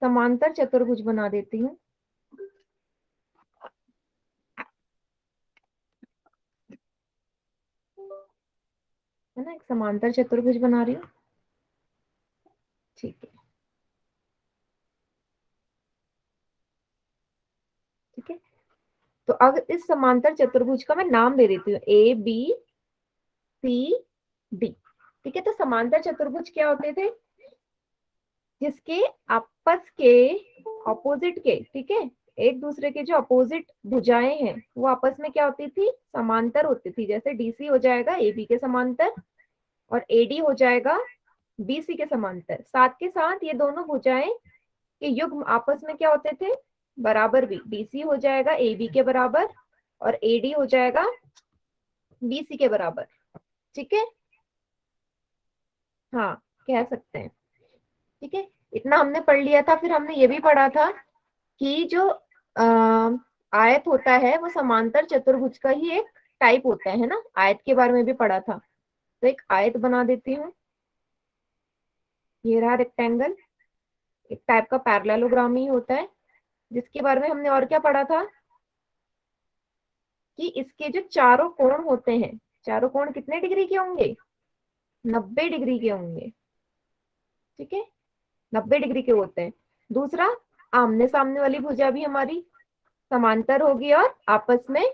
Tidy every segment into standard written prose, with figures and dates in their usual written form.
समांतर चतुर्भुज बना देती हूँ। है ना, एक समांतर चतुर्भुज बना रही हूँ। ठीक है, ठीक है। तो अब इस समांतर चतुर्भुज का मैं नाम दे देती हूँ ABCD। ठीक है, तो समांतर चतुर्भुज क्या होते थे? जिसके आपस के ऑपोजिट के, ठीक है, एक दूसरे के जो अपोजिट भुजाएं हैं वो आपस में क्या होती थी? समांतर होती थी। जैसे DC हो जाएगा AB के समांतर और AD हो जाएगा BC के समांतर। साथ के साथ ये दोनों भुजाएं के युग्म आपस में क्या होते थे? बराबर भी। DC हो जाएगा AB के बराबर और AD हो जाएगा BC के बराबर। ठीक है, हाँ, कह सकते हैं। ठीक है, इतना हमने पढ़ लिया था। फिर हमने ये भी पढ़ा था कि जो आयत होता है वो समांतर चतुर्भुज का ही एक टाइप होता है ना। आयत के बारे में भी पढ़ा था। तो एक आयत बना देती हूँ। ये रहा रेक्टेंगल, एक टाइप का पैरेललोग्राम ही होता है। जिसके बारे में हमने और क्या पढ़ा था कि इसके जो चारों कोण होते हैं, चारों कोण कितने डिग्री के होंगे? 90 डिग्री के होंगे। ठीक है, 90 डिग्री के होते हैं। दूसरा, आमने सामने वाली भुजा भी हमारी समांतर होगी और आपस में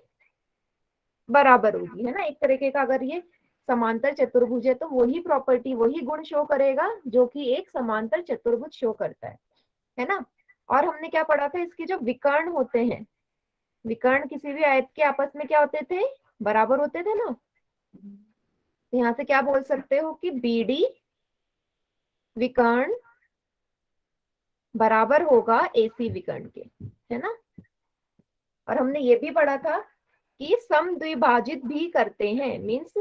बराबर होगी। है ना, एक तरीके का अगर ये समांतर चतुर्भुज है तो वही प्रॉपर्टी, वही गुण शो करेगा जो कि एक समांतर चतुर्भुज शो करता है ना। और हमने क्या पढ़ा था? इसके जो विकर्ण होते हैं, विकर्ण किसी भी आयत के आपस में क्या होते थे? बराबर होते थे ना। तो यहाँ से क्या बोल सकते हो कि BD विकर्ण बराबर होगा AC विकर्ण के। है ना। और हमने ये भी पढ़ा था कि समद्विभाजित भी करते हैं। मीन्स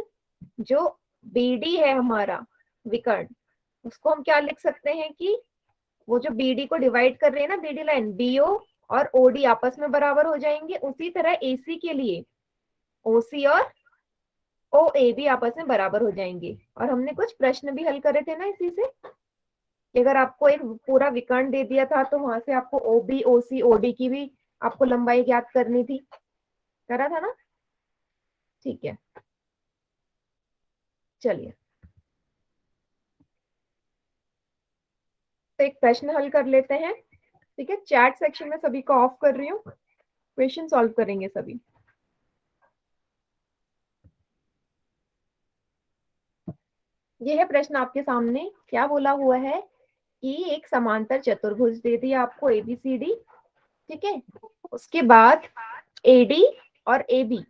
जो BD है हमारा विकर्ण, उसको हम क्या लिख सकते हैं कि वो जो BD को डिवाइड कर रहे हैं ना, BD लाइन, BO और OD आपस में बराबर हो जाएंगे। उसी तरह AC के लिए OC और OA भी आपस में बराबर हो जाएंगे। और हमने कुछ प्रश्न भी हल करे थे ना इसी से, कि अगर आपको एक पूरा विकर्ण दे दिया था तो वहां से आपको OB OC OD की भी आपको लंबाई ज्ञात करनी थी। करा था ना। ठीक है, चलिए, तो एक प्रश्न हल कर लेते हैं। ठीक है, चैट सेक्शन में सभी को ऑफ कर रही हूँ, क्वेश्चन सॉल्व करेंगे सभी। यह है प्रश्न आपके सामने। क्या बोला हुआ है कि एक समांतर चतुर्भुज दे दिया आपको ABCD। ठीक है, उसके बाद AD और AB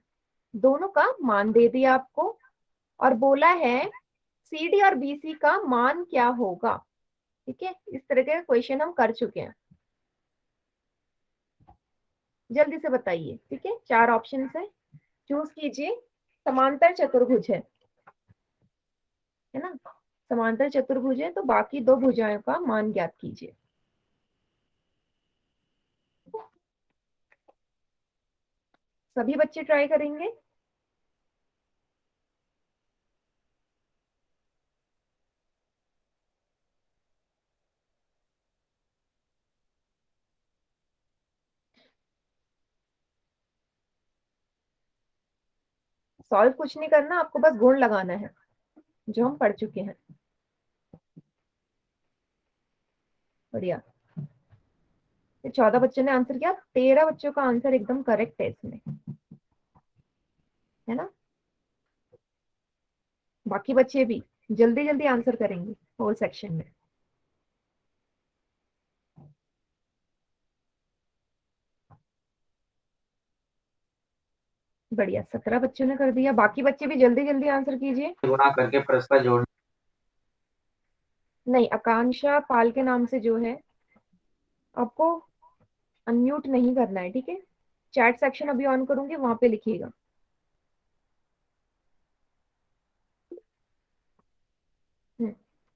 दोनों का मान दे दिया आपको और बोला है CD और BC का मान क्या होगा। ठीक है, इस तरह के क्वेश्चन हम कर चुके हैं। जल्दी से बताइए। ठीक है, 4 ऑप्शन है, चूज कीजिए। समांतर चतुर्भुज है ना, समांतर चतुर्भुज है तो बाकी दो भुजाओं का मान ज्ञात कीजिए। सभी बच्चे ट्राई करेंगे। सॉल्व कुछ नहीं करना, आपको बस गुण लगाना है जो हम पढ़ चुके हैं। बढ़िया, ये 14 बच्चों ने आंसर किया, 13 बच्चों का आंसर एकदम करेक्ट है इसमें। है ना, बाकी बच्चे भी जल्दी जल्दी आंसर करेंगे होल सेक्शन में। बढ़िया, 17 बच्चों ने कर दिया। बाकी बच्चे भी जल्दी जल्दी आंसर कीजिए। गुणा करके प्रश्न जोड़। नहीं, आकांक्षा पाल के नाम से जो है, आपको अनम्यूट नहीं करना है। ठीक है, चैट सेक्शन अभी ऑन करूंगी, वहां पे लिखिएगा।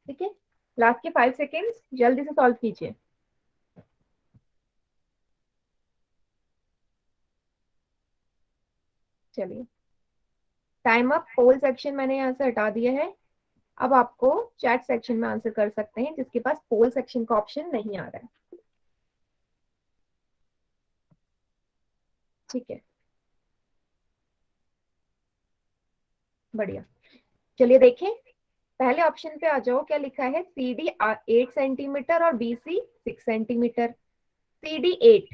ठीक है, लास्ट के 5 सेकेंड्स, जल्दी से सॉल्व कीजिए। चलिए, टाइम अप। पोल सेक्शन मैंने यहाँ से हटा दिया है। अब आपको चैट सेक्शन में आंसर कर सकते हैं जिसके पास पोल सेक्शन का ऑप्शन नहीं आ रहा है। ठीक है, बढ़िया। चलिए देखें, पहले ऑप्शन पे आ जाओ, क्या लिखा है, सी डी 8 सेंटीमीटर और B C 6 centimetre. C D 8,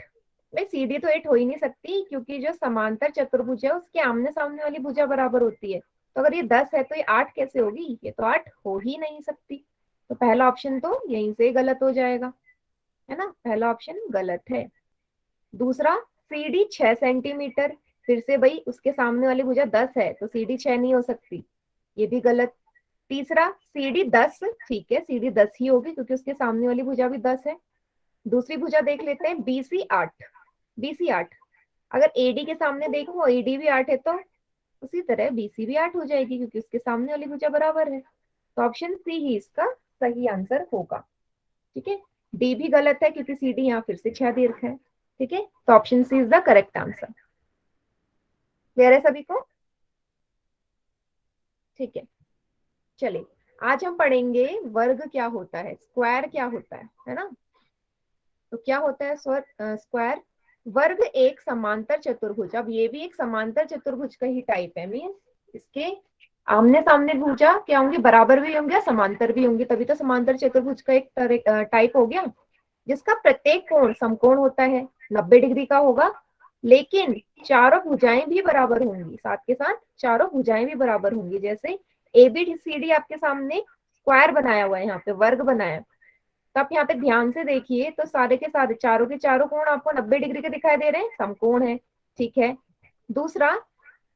भाई सी डी तो 8 हो ही नहीं सकती, क्योंकि जो समांतर चतुर्भुज है उसके आमने सामने वाली भुजा बराबर होती है। तो अगर ये 10 है तो ये 8 कैसे होगी, ये तो 8 हो ही नहीं सकती। तो पहला ऑप्शन तो यहीं से गलत हो जाएगा, है ना, पहला ऑप्शन गलत है। दूसरा, सी डी 6 सेंटीमीटर, फिर से भाई उसके सामने वाली भुजा 10 है तो सी डी 6 नहीं हो सकती, ये भी गलत। तीसरा, सी डी 10, ठीक है सी डी 10 ही होगी क्योंकि उसके सामने वाली भुजा भी 10 है। दूसरी भुजा देख लेते हैं, बी सी 8, बी सी 8, अगर एडी के सामने देखो एडी भी 8 है तो उसी तरह बीसी भी 8 हो जाएगी क्योंकि उसके सामने वाली भुजा बराबर है। तो ऑप्शन सी ही इसका सही आंसर होगा। ठीक है, डी भी गलत है क्योंकि सी डी यहाँ फिर से 6 दे रखा है। ठीक है, तो option C is the correct answer. Clear है सभी को? ठीक है, चलिए आज हम पढ़ेंगे वर्ग क्या होता है, स्क्वायर क्या होता है ना। तो क्या होता है स्क्वायर? वर्ग एक समांतर चतुर्भुज, अब ये भी एक समांतर चतुर्भुज का ही टाइप है, मीन्स इसके आमने सामने भुजा क्या होंगे, बराबर भी होंगे समांतर भी होंगे, तभी तो समांतर चतुर्भुज का एक टाइप हो गया। जिसका प्रत्येक कोण समकोण होता है, 90 डिग्री का होगा, लेकिन चारों भुजाएं भी बराबर होंगी, साथ के साथ चारों भुजाएं भी बराबर होंगी। जैसे ए बी सी डी आपके सामने स्क्वायर बनाया हुआ है, यहाँ पे वर्ग बनाया, तो आप यहाँ पे ध्यान से देखिए तो सारे के सारे चारों के चारों कोण आपको 90 डिग्री के दिखाई दे रहे हैं, समकोण है। ठीक है, दूसरा,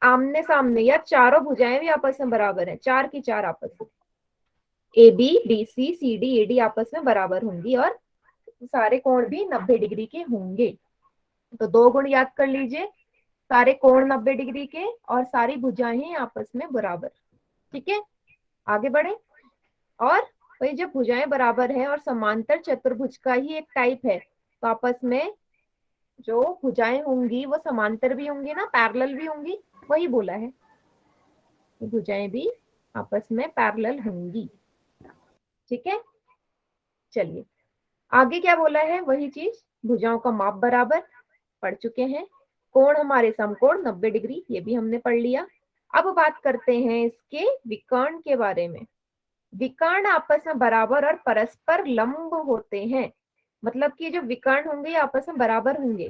आमने सामने या चारों भुजाएं भी आपस में बराबर है, चार की चार आपस में, A B B C C D A D आपस में बराबर होंगी और सारे कोण भी 90 डिग्री के होंगे। तो दो गुण याद कर लीजिए, सारे कोण 90 डिग्री के और सारी भुजाएं आपस में बराबर। ठीक है, आगे बढ़े। और वही जब भुजाएं बराबर है और समांतर चतुर्भुज का ही एक टाइप है, तो आपस में जो भुजाएं होंगी वो समांतर भी होंगी ना, पैरेलल भी होंगी, वही बोला है, भुजाएं भी आपस में पैरेलल होंगी। ठीक है, चलिए आगे क्या बोला है, वही चीज, भुजाओं का माप बराबर पढ़ चुके हैं, कोण हमारे समकोण 90 डिग्री, ये भी हमने पढ़ लिया। अब बात करते हैं इसके विकर्ण के बारे में। विकर्ण आपस में बराबर और परस्पर लंब होते हैं, मतलब कि जो विकर्ण होंगे आपस में बराबर होंगे।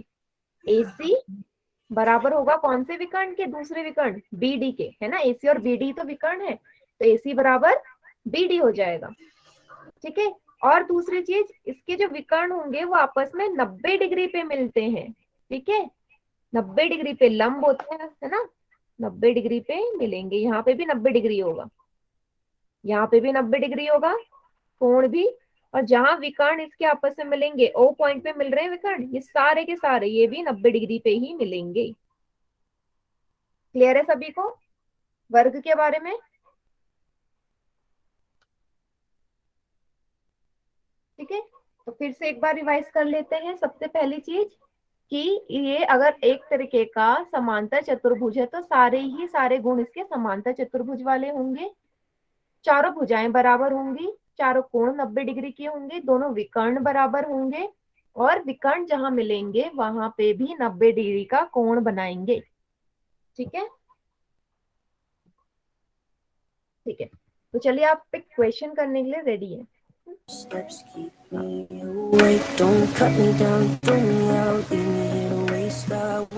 एसी बराबर होगा कौन से विकर्ण के, दूसरे विकर्ण बीडी के, है ना, एसी और बीडी तो विकर्ण है, तो एसी बराबर बीडी हो जाएगा। ठीक है, और दूसरी चीज, इसके जो विकर्ण होंगे वो आपस में 90 डिग्री पे मिलते हैं। ठीक है, 90 डिग्री पे लंब होते हैं, है ना, 90 डिग्री पे मिलेंगे, यहाँ पे भी 90 डिग्री होगा, यहाँ पे भी 90 डिग्री होगा, कोण भी। और जहां विकर्ण इसके आपस में मिलेंगे, ओ पॉइंट पे मिल रहे हैं विकर्ण, ये सारे के सारे ये भी 90 डिग्री पे ही मिलेंगे। क्लियर है सभी को वर्ग के बारे में? ठीक है, तो फिर से एक बार रिवाइज कर लेते हैं। सबसे पहली चीज कि ये अगर एक तरीके का समांतर चतुर्भुज है तो सारे ही सारे गुण इसके समांतर चतुर्भुज वाले होंगे, चारों भुजाएं बराबर होंगी, चारों कोण 90 डिग्री के होंगे, दोनों विकर्ण बराबर होंगे, और विकर्ण जहां मिलेंगे वहां पे भी 90 डिग्री का कोण बनाएंगे। ठीक है, ठीक है, तो चलिए आप एक क्वेश्चन करने के लिए रेडी है। Steps keep me awake, don't cut me down, throw me out, leave me here to waste.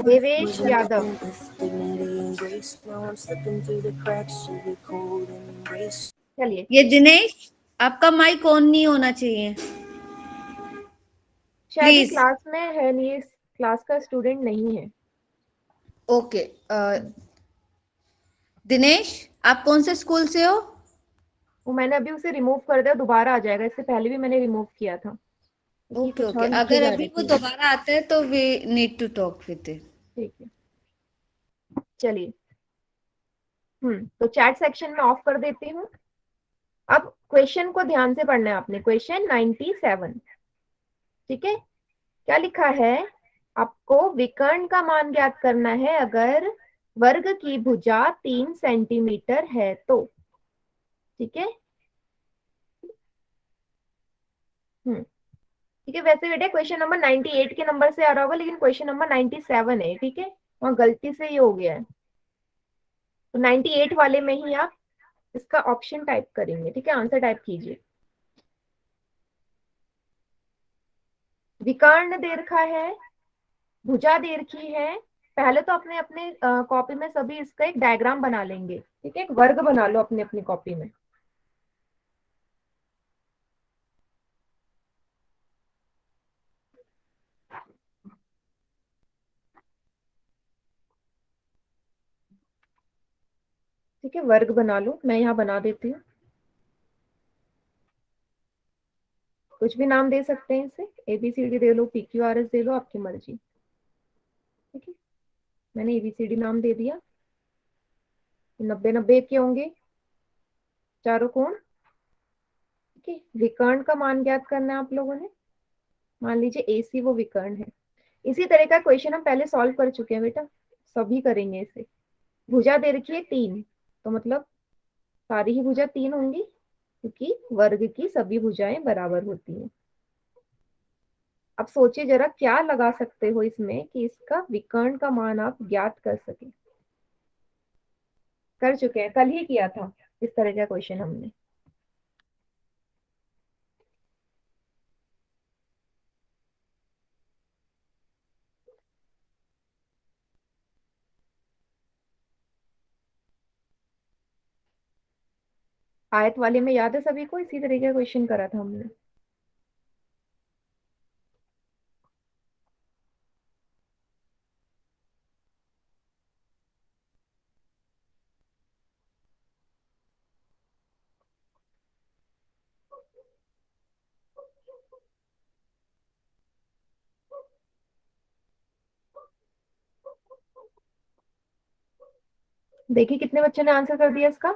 Devesh Yadav, With dignity and grace, now I'm slipping through the cracks of your cold embrace. चलिए। ये दिनेश, आपका mic on नहीं होना चाहिए शायद ये please. Class में है नहीं, इस क्लास का स्टूडेंट नहीं है। ओके, दिनेश आप कौन से स्कूल से हो? वो मैंने अभी उसे रिमूव कर दिया, दोबारा आ जाएगा, इससे पहले भी मैंने रिमूव किया था। ओके कुछ ओके, और लिखी अगर जा अभी रही वो थी। दोबारा आता है तो we need to talk with it. ठीक है, चलिए। तो चैट सेक्शन में ऑफ कर देती हूँ। अब क्वेश्चन को ध्यान से पढ़ना है आपने, क्वेश्चन 97। ठीक है, क्या लिखा है, आपको विकर्ण का मान ज्ञात करना है अगर वर्ग की भुजा 3 सेंटीमीटर है तो। ठीक है, ठीक है, वैसे बेटे क्वेश्चन नंबर 98 के नंबर से आ रहा होगा, लेकिन क्वेश्चन नंबर 97 है। ठीक है, वहां गलती से ही हो गया है। तो 98 वाले में ही आप इसका ऑप्शन टाइप करेंगे, ठीक है, आंसर टाइप कीजिए। विकर्ण दे रखा है, भुजा दे रखी है। पहले तो अपने अपने कॉपी में सभी इसका एक डायग्राम बना लेंगे, ठीक है, एक वर्ग बना लो अपनी अपनी कॉपी में। ठीक है, वर्ग बना लो, मैं यहाँ बना देती हूँ। कुछ भी नाम दे सकते हैं इसे, ABCD दे लो, PQRS दे लो, आपकी मर्जी। ठीक है, मैंने ABCD नाम दे दिया। 90 के होंगे चारों कोण। ठीक है, विकर्ण का मान ज्ञात करना है आप लोगों ने। मान लीजिए AC वो विकर्ण है। इसी तरह का क्वेश्चन हम पहले सॉल्व कर चुके हैं बेटा, सभी करेंगे इसे। भुजा दे रखी है 3, तो मतलब सारी ही भुजा 3 होंगी, क्योंकि वर्ग की सभी भुजाएं बराबर होती हैं। अब सोचिए जरा क्या लगा सकते हो इसमें कि इसका विकर्ण का मान आप ज्ञात कर सके। कर चुके हैं, कल ही किया था इस तरह का क्वेश्चन हमने। आयत वाले में याद है सभी को, इसी तरह का क्वेश्चन करा था हमने। देखिए कितने बच्चों ने आंसर कर दिया इसका।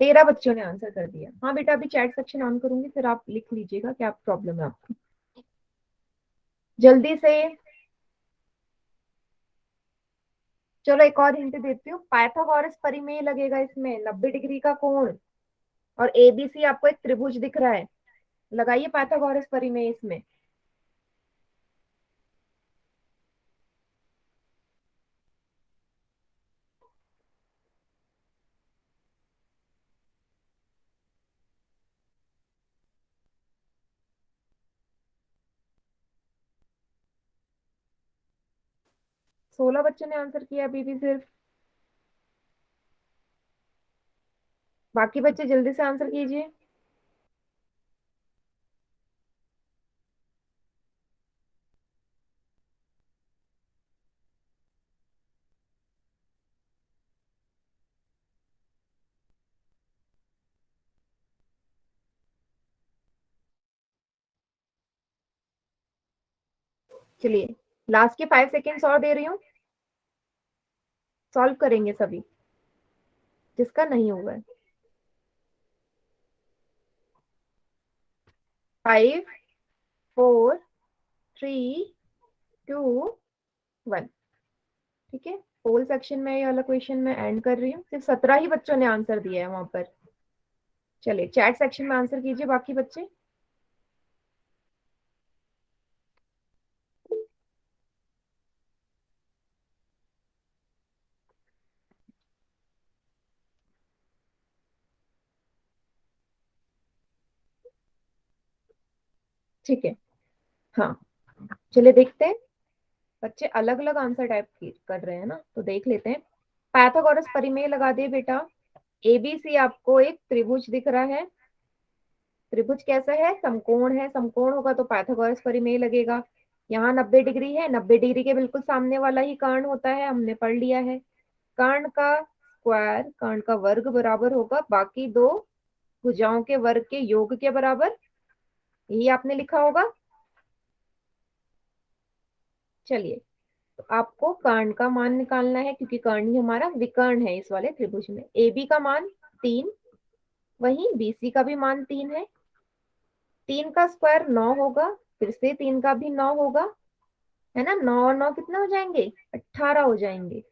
13 बच्चों ने आंसर कर दिया। हाँ बेटा, अभी चैट सेक्शन ऑन करूंगी, फिर आप लिख लीजिएगा क्या प्रॉब्लम है आपको, जल्दी से। चलो एक और हिंट देती हूँ, पाइथागोरस परिमेय लगेगा इसमें, 90 डिग्री का कोण, और ABC आपको एक त्रिभुज दिख रहा है, लगाइए पाइथागोरस परिमेय इसमें। सोलह बच्चों ने आंसर किया अभी भी सिर्फ। बाकी बच्चे जल्दी से आंसर कीजिए। चलिए लास्ट के 5 सेकेंड्स और दे रही हूँ, सॉल्व करेंगे सभी जिसका नहीं हुआ है। 5, 4, 3, 2, 1। ठीक है, पोल सेक्शन में ये वाला क्वेश्चन मैं एंड कर रही हूँ, सिर्फ 17 ही बच्चों ने आंसर दिया है वहां पर। चलिए चैट सेक्शन में आंसर कीजिए बाकी बच्चे। ठीक है, हाँ चलिए देखते हैं। बच्चे अलग अलग आंसर टाइप कर रहे हैं ना, तो देख लेते हैं। पाइथागोरस परिमेय लगा दिए बेटा। ABC आपको एक त्रिभुज दिख रहा है, त्रिभुज कैसा है, समकोण है, समकोण होगा तो पाइथागोरस परिमेय लगेगा। यहाँ 90 डिग्री है, 90 डिग्री के बिल्कुल सामने वाला ही कर्ण होता है, हमने पढ़ लिया है। कर्ण का स्क्वायर, कर्ण का वर्ग बराबर होगा बाकी दो भुजाओं के वर्ग के योग के बराबर, यही आपने लिखा होगा। चलिए, तो आपको कर्ण का मान निकालना है, क्योंकि कर्ण ही हमारा विकर्ण है इस वाले त्रिभुज में। AB का मान 3, वहीं BC का भी मान 3 है। 3 का स्क्वायर 9 होगा, फिर से 3 का भी 9 होगा, है ना। 9 और 9 कितना हो जाएंगे, 18 हो जाएंगे।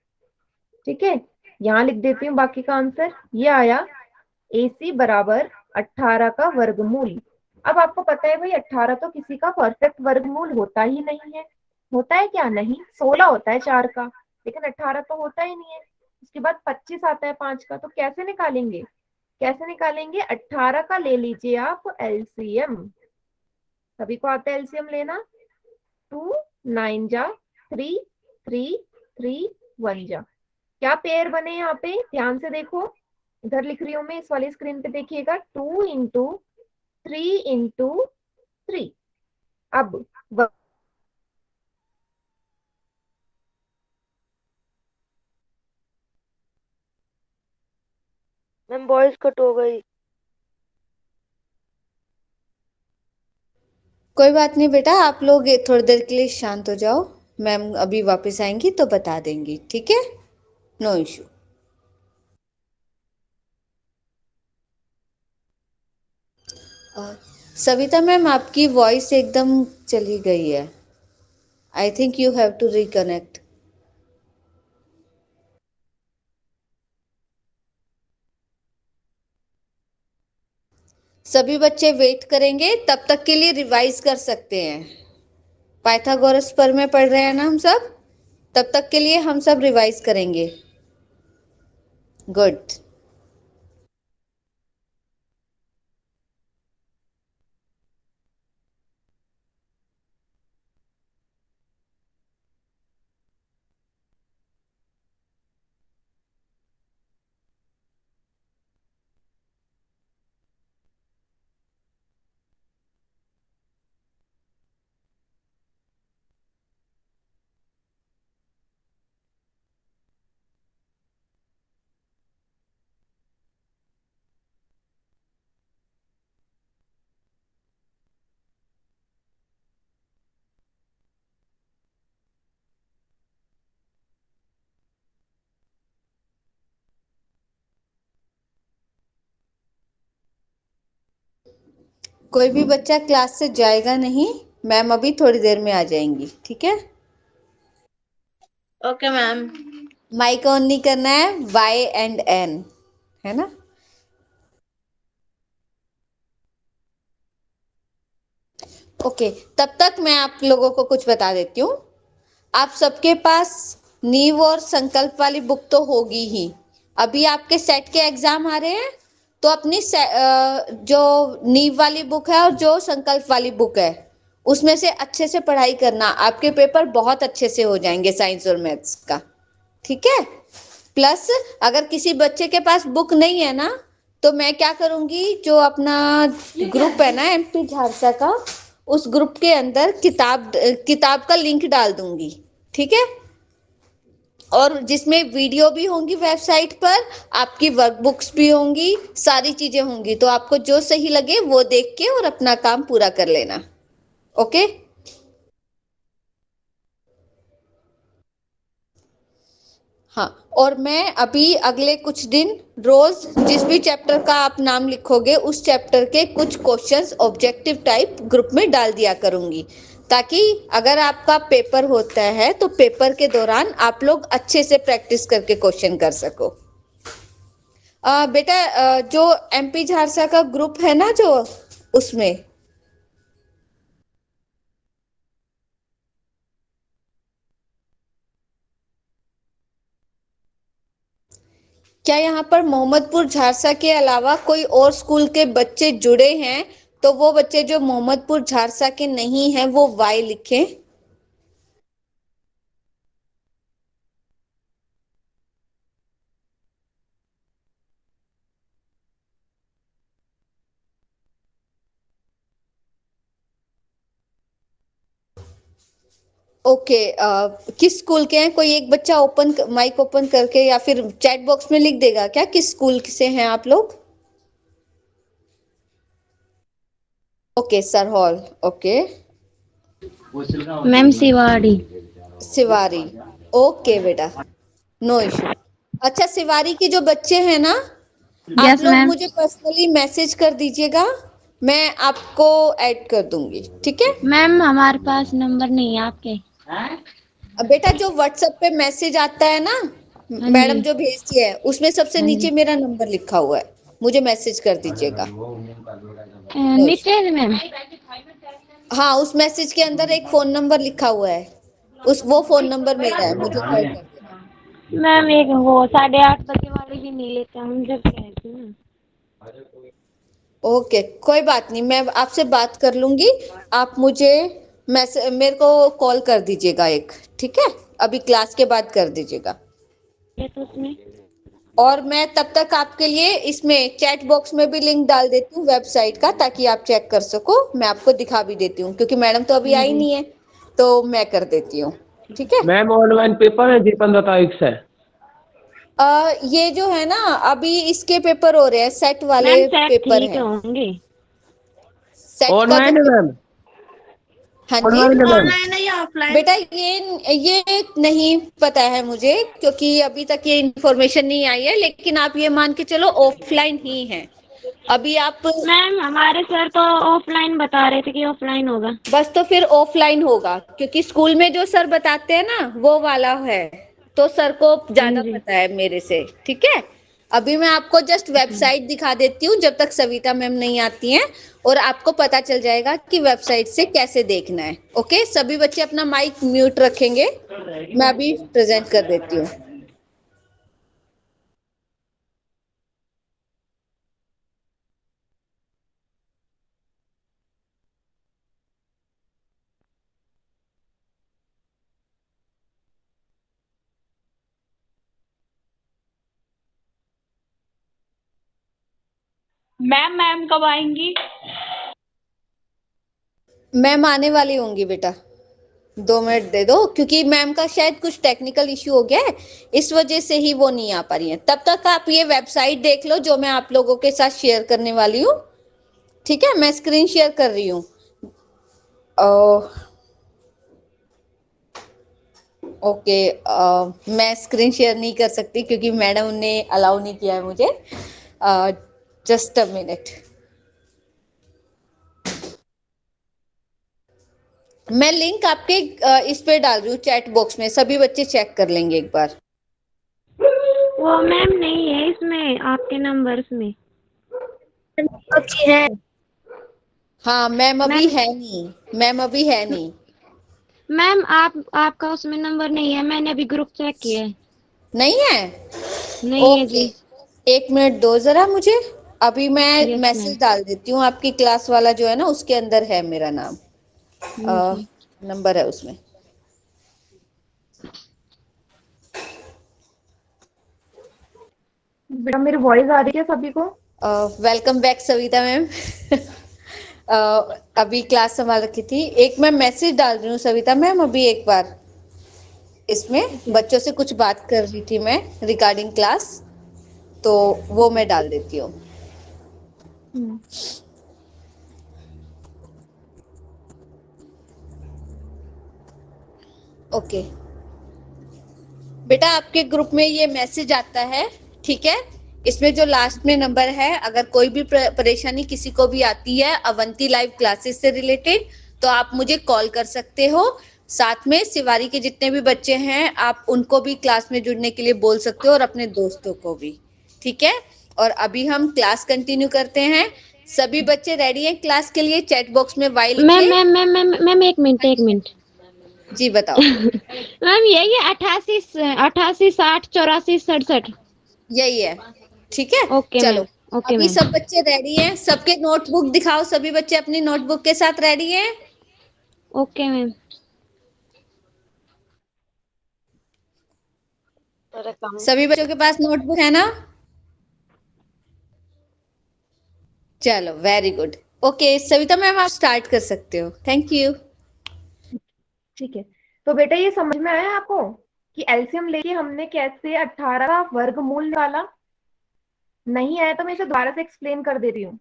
ठीक है, यहाँ लिख देती हूँ बाकी का आंसर, ये आया AC बराबर 18 का वर्गमूल। अब आपको पता है भाई 18 तो किसी का परफेक्ट वर्गमूल होता ही नहीं है। होता है क्या? नहीं, 16 होता है 4 का, लेकिन 18 तो होता ही नहीं है। उसके बाद 25 आता है 5 का, तो कैसे निकालेंगे? कैसे निकालेंगे? 18 का ले लीजिए आप एलसीएम। सभी को आता है एलसीएम लेना। 2 9 जा 3 3 3 1 जा। क्या पेयर बने यहाँ पे? ध्यान से देखो, इधर लिख रही हूं मैं, इस वाली स्क्रीन पे देखिएगा। 2 इंटू 3 इंटू 3। अब मैम वॉइस कट हो गई। कोई बात नहीं बेटा, आप लोग थोड़ी देर के लिए शांत हो जाओ, मैम अभी वापस आएंगी तो बता देंगी, ठीक है? No issue. सविता मैम, आपकी वॉइस एकदम चली गई है। I think you have to reconnect. सभी बच्चे वेट करेंगे, तब तक के लिए रिवाइज कर सकते हैं। पाइथागोरस पर में पढ़ रहे हैं ना हम सब, तब तक के लिए हम सब रिवाइज करेंगे। गुड। कोई भी बच्चा क्लास से जाएगा नहीं, मैम अभी थोड़ी देर में आ जाएंगी, ठीक है? Okay ma'am. माइक ऑन नहीं करना है, वाई एंड एन, है ना? ओके, तब तक मैं आप लोगों को कुछ बता देती हूँ। आप सबके पास नींव और संकल्प वाली बुक तो होगी ही। अभी आपके सेट के एग्जाम आ रहे हैं, तो अपनी जो नींव वाली बुक है और जो संकल्प वाली बुक है, उसमें से अच्छे से पढ़ाई करना। आपके पेपर बहुत अच्छे से हो जाएंगे साइंस और मैथ्स का, ठीक है? प्लस अगर किसी बच्चे के पास बुक नहीं है ना, तो मैं क्या करूंगी, जो अपना ग्रुप है ना एमपी झारसा का, उस ग्रुप के अंदर किताब का लिंक डाल दूंगी, ठीक है? और जिसमें वीडियो भी होंगी वेबसाइट पर, आपकी वर्कबुक्स भी होंगी, सारी चीजें होंगी, तो आपको जो सही लगे वो देख के और अपना काम पूरा कर लेना। ओके? हाँ, और मैं अभी अगले कुछ दिन रोज जिस भी चैप्टर का आप नाम लिखोगे, उस चैप्टर के कुछ क्वेश्चंस ऑब्जेक्टिव टाइप ग्रुप में डाल दिया करूंगी, ताकि अगर आपका पेपर होता है तो पेपर के दौरान आप लोग अच्छे से प्रैक्टिस करके क्वेश्चन कर सको। बेटा, जो एमपी झारसा का ग्रुप है ना, जो उसमें क्या यहाँ पर मोहम्मदपुर झारसा के अलावा कोई और स्कूल के बच्चे जुड़े हैं? तो वो बच्चे जो मोहम्मदपुर झारसा के नहीं हैं, वो वाई लिखें। ओके, किस स्कूल के हैं? कोई एक बच्चा ओपन माइक ओपन करके या फिर चैट बॉक्स में लिख देगा क्या, किस स्कूल से हैं आप लोग? ओके, सर हॉल। Okay, ma'am Siwadi. Siwari. Okay बेटा, नो इशू। अच्छा, सिवारी के जो बच्चे हैं ना, आप यस लोग मैम। मुझे पर्सनली मैसेज कर दीजिएगा, मैं आपको ऐड कर दूंगी, ठीक है? मैम हमारे पास नंबर नहीं है आपके। अब बेटा, जो व्हाट्सएप पे मैसेज आता है ना, हाँ मैडम जी। जो भेजती है, उसमें सबसे हाँ नीचे जी। मेरा नंबर लिखा हुआ है। मुझे मैसेज कर दीजिएगा। नीचे है मैम। हाँ, उस मैसेज के अंदर एक फोन नंबर लिखा हुआ है, वो फोन नंबर मेरा है, मुझे कॉल कर देना। मैम एक वो 8:30 बजे वाले भी नहीं लेते हम जब कहते हैं ना। ओके, कोई बात नहीं, मैं आपसे बात कर लूंगी। आप मुझे मेरे को कॉल कर दीजिएगा एक, ठीक है? अभी क्लास के बाद कर दीजिएगा। ये तो उसमें और मैं तब तक आपके लिए इसमें चैट बॉक्स में भी लिंक डाल देती हूँ वेबसाइट का, ताकि आप चेक कर सको। मैं आपको दिखा भी देती हूँ, क्योंकि मैडम तो अभी आई जी नहीं है, तो मैं कर देती हूँ, ठीक है? मैम ऑनलाइन पेपर है जी 15 तारीख से। ये जो है ना, अभी इसके पेपर हो रहे हैं, सेट वाले मैम सेट पेपर ठीक हैं। होंगे। सेट का जो ऑनलाइन है मैम, हाँ जी ऑनलाइन है मैम। ऑनलाइन है या ऑफलाइन? बेटा, ये नहीं पता है मुझे, क्योंकि अभी तक ये इन्फॉर्मेशन नहीं आई है, लेकिन आप ये मान के चलो ऑफलाइन ही है अभी आप। मैम हमारे सर तो ऑफलाइन बता रहे थे कि ऑफलाइन होगा। बस तो फिर ऑफलाइन होगा, क्योंकि स्कूल में जो सर बताते हैं ना वो वाला है, तो सर को ज्यादा जी पता है मेरे से, ठीक है? अभी मैं आपको जस्ट वेबसाइट दिखा देती हूँ जब तक सविता मैम नहीं आती हैं, और आपको पता चल जाएगा कि वेबसाइट से कैसे देखना है। ओके, सभी बच्चे अपना माइक म्यूट रखेंगे, मैं अभी प्रेजेंट कर देती हूँ। मैम कब आएंगी? मैम आने वाली होंगी बेटा, 2 मिनट दे दो, क्योंकि मैम का शायद कुछ टेक्निकल इश्यू हो गया है, इस वजह से ही वो नहीं आ पा रही है। तब तक आप ये वेबसाइट देख लो जो मैं आप लोगों के साथ शेयर करने वाली हूँ, ठीक है? मैं स्क्रीन शेयर कर रही हूँ। ओके, मैं स्क्रीन शेयर नहीं कर सकती क्योंकि मैडम ने अलाउ नहीं किया है मुझे। जस्ट अ मिनट, मैं लिंक आपके इस पे डाल रही हूँ चैट बॉक्स में, सभी बच्चे चेक कर लेंगे एक बार। वो मैम नहीं है इसमें आपके नंबर्स में। अच्छी है। हाँ, मैम अभी मैम है नहीं, मैम अभी है नहीं। मैम आपका उसमें नंबर नहीं है, मैंने अभी ग्रुप चेक किया है। नहीं है? नहीं है ओके, जी। 1 मिनट दो जरा मुझे, अभी मैं यस मैम। मैसेज डाल देती हूँ। आपकी क्लास वाला जो है ना, उसके अंदर है मेरा नाम, जी नंबर है उसमें। बेटा मेरी वॉइस आ रही है सभी को? Welcome back Savita ma'am. अभी क्लास संभाल रखी थी, एक मैं मैसेज डाल रही हूँ सविता मैम अभी एक बार। इसमें ठीक है। बच्चों से कुछ बात कर रही थी मैं रिगार्डिंग क्लास, तो वो मैं डाल देती हूँ। हम्म, ओके बेटा, आपके ग्रुप में ये मैसेज आता है, ठीक है? इसमें जो लास्ट में नंबर है, अगर कोई भी परेशानी किसी को भी आती है अवंती लाइव क्लासेस से रिलेटेड, तो आप मुझे कॉल कर सकते हो। साथ में शिवारी के जितने भी बच्चे हैं, आप उनको भी क्लास में जुड़ने के लिए बोल सकते हो, और अपने दोस्तों को भी, ठीक है? और अभी हम क्लास कंटिन्यू करते हैं। सभी बच्चे रेडी हैं क्लास के लिए? चैट बॉक्स में वाई मैम लिखिए। मैम मैम मैम मैम एक मिनट एक मिनट। जी बताओ। मैम यही है 88 60 84 67। यही है, ठीक है? ओके चलो, मैम। ओके अभी मैम। सब बच्चे रेडी हैं? सबके नोटबुक दिखाओ, सभी बच्चे अपनी नोटबुक के साथ रेडी हैं? Okay ma'am. सभी बच्चों के पास नोटबुक है ना? चलो, very good. Okay Savita ma'am, आप स्टार्ट कर सकते हो। Thank you. ठीक है। तो बेटा ये समझ में आया आपको कि एलसीएम लेके हमने कैसे 18 का वर्गमूल निकाला? नहीं आया तो मैं इसे दोबारा से एक्सप्लेन कर दे रही हूँ।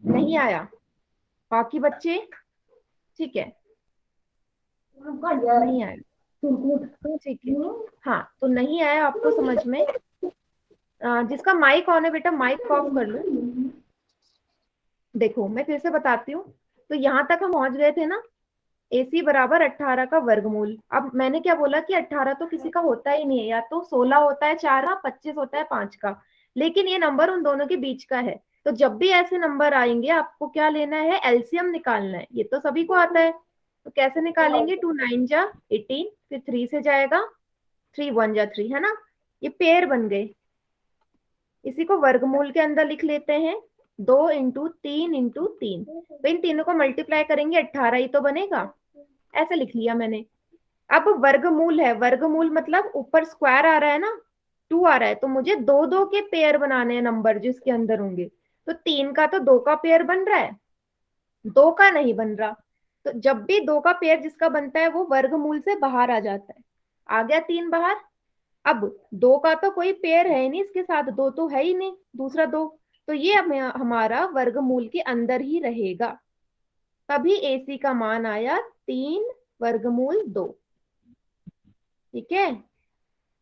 नहीं आया? बाकी बच्चे ठीक है? नहीं आया? ठीक है। हाँ, तो नहीं आया आपको समझ में? जिसका माइक ऑन है बेटा माइक ऑफ कर लो। देखो मैं फिर से बताती हूँ। तो यहाँ तक हम पहुंच गए थे ना AC बराबर 18 का वर्गमूल। अब मैंने क्या बोला कि 18 तो किसी का होता ही नहीं है, या तो 16 होता है 4 का, 25 होता है 5 का, लेकिन ये नंबर उन दोनों के बीच का है। तो जब भी ऐसे नंबर आएंगे आपको क्या लेना है, एलसीएम निकालना है। ये तो सभी को आता है, तो कैसे निकालेंगे, 2 9 जा 18, फिर 3 से जाएगा, 3 1 जा 3, है ना। ये पेयर बन गए। इसी को वर्गमूल के अंदर लिख लेते हैं, 2 इंटू 3 इंटू 3। तो इन तीनों को मल्टीप्लाई करेंगे 18 ही तो बनेगा, ऐसे लिख लिया मैंने। अब वर्गमूल है, वर्गमूल मतलब ऊपर स्क्वायर आ रहा है ना, 2 आ रहा है, तो मुझे दो दो के पेयर बनाने हैं नंबर जिसके अंदर होंगे। तो 3 का तो 2 का पेयर बन रहा है, 2 का नहीं बन रहा। तो जब भी 2 का पेयर जिसका बनता है वो वर्गमूल से बाहर आ जाता है। आ गया 3 बाहर। अब 2 का तो कोई पेयर है ही नहीं इसके साथ, 2 तो है ही नहीं, दूसरा 2, तो ये हमारा वर्गमूल के अंदर ही रहेगा। तभी AC का मान आया 3 वर्गमूल 2। ठीक है,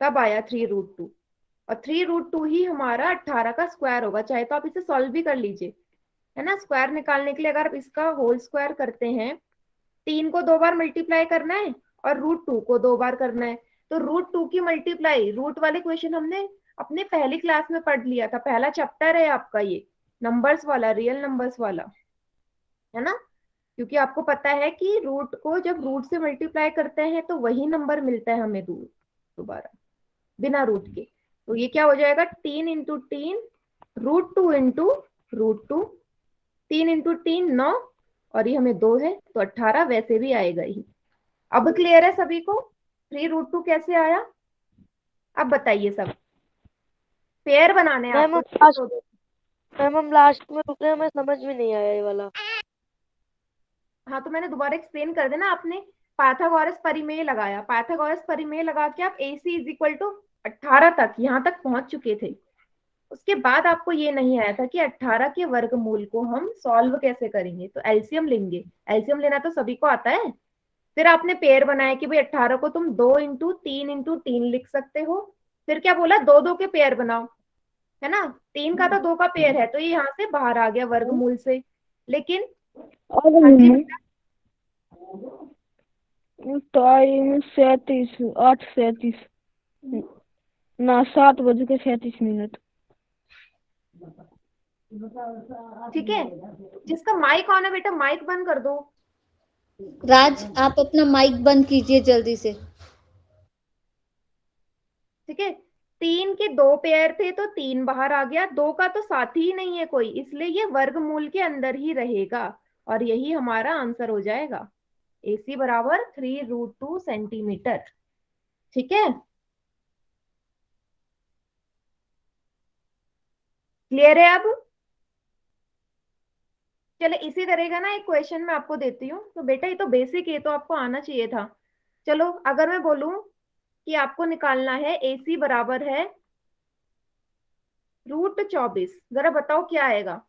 तब आया 3√2, और 3√2 ही हमारा 18 का स्क्वायर होगा। चाहे तो आप इसे सॉल्व भी कर लीजिए, है ना। स्क्वायर निकालने के लिए अगर आप इसका होल स्क्वायर करते हैं, 3 को 2 बार मल्टीप्लाई करना है और √2 को 2 बार करना है। तो √2 की मल्टीप्लाई, रूट वाले क्वेश्चन हमने अपने पहली क्लास में पढ़ लिया था, पहला चैप्टर है आपका ये, नंबर्स वाला, रियल नंबर्स वाला, है ना। क्योंकि आपको पता है कि रूट को जब रूट से मल्टीप्लाई करते हैं तो वही नंबर मिलता है हमें दोबारा, बिना रूट के। तो ये क्या हो जाएगा, 3 इंटू 3 √2 इंटू √2, 3 इंटू 3 9, और ये हमें 2 है तो 18 वैसे भी आएगा ही। अब क्लियर है सभी को 3√2 कैसे आया। अब बताइए सब, पेयर बनाने हैं मैम आपको। हम लास्ट में रुके, हमें समझ में नहीं आया ये वाला। हाँ तो मैंने दोबारा एक्सप्लेन कर देना। आपने पाइथागोरस परिमेय लगाया, पाइथागोरस परिमेय लगा के आप AC इज इक्वल टू 18 तक, यहाँ तक पहुंच चुके थे। उसके बाद आपको ये नहीं आया था कि 18 के वर्गमूल को हम सॉल्व कैसे करेंगे, तो एलसीएम लेंगे। एलसीएम लेना तो सभी को आता है। फिर आपने पेयर बनाया कि भाई 18 को तुम 2 इंटू 3 इंटू 3 लिख सकते हो। फिर क्या बोला, दो दो के पेयर बनाओ, है ना। 3 का तो 2 का पेयर है, तो ये यहाँ से बाहर आ गया वर्गमूल से। लेकिन हाँ जी बेटा, टाइम 37, 8:37 ना 7:37। ठीक है, जिसका माइक ऑन है बेटा माइक बंद कर दो। राज, आप अपना माइक बंद कीजिए जल्दी से। ठीक है, 3 के 2 पेयर थे तो 3 बाहर आ गया, 2 का तो साथी ही नहीं है कोई, इसलिए ये वर्गमूल के अंदर ही रहेगा, और यही हमारा आंसर हो जाएगा। AC बराबर 3√2 सेंटीमीटर। ठीक है, क्लियर है अब। चलो इसी तरह का ना एक क्वेश्चन मैं आपको देती हूँ। तो बेटा ये तो बेसिक है, तो आपको आना चाहिए था। चलो अगर मैं बोलूं कि आपको निकालना है AC बराबर है √24, जरा बताओ क्या आएगा।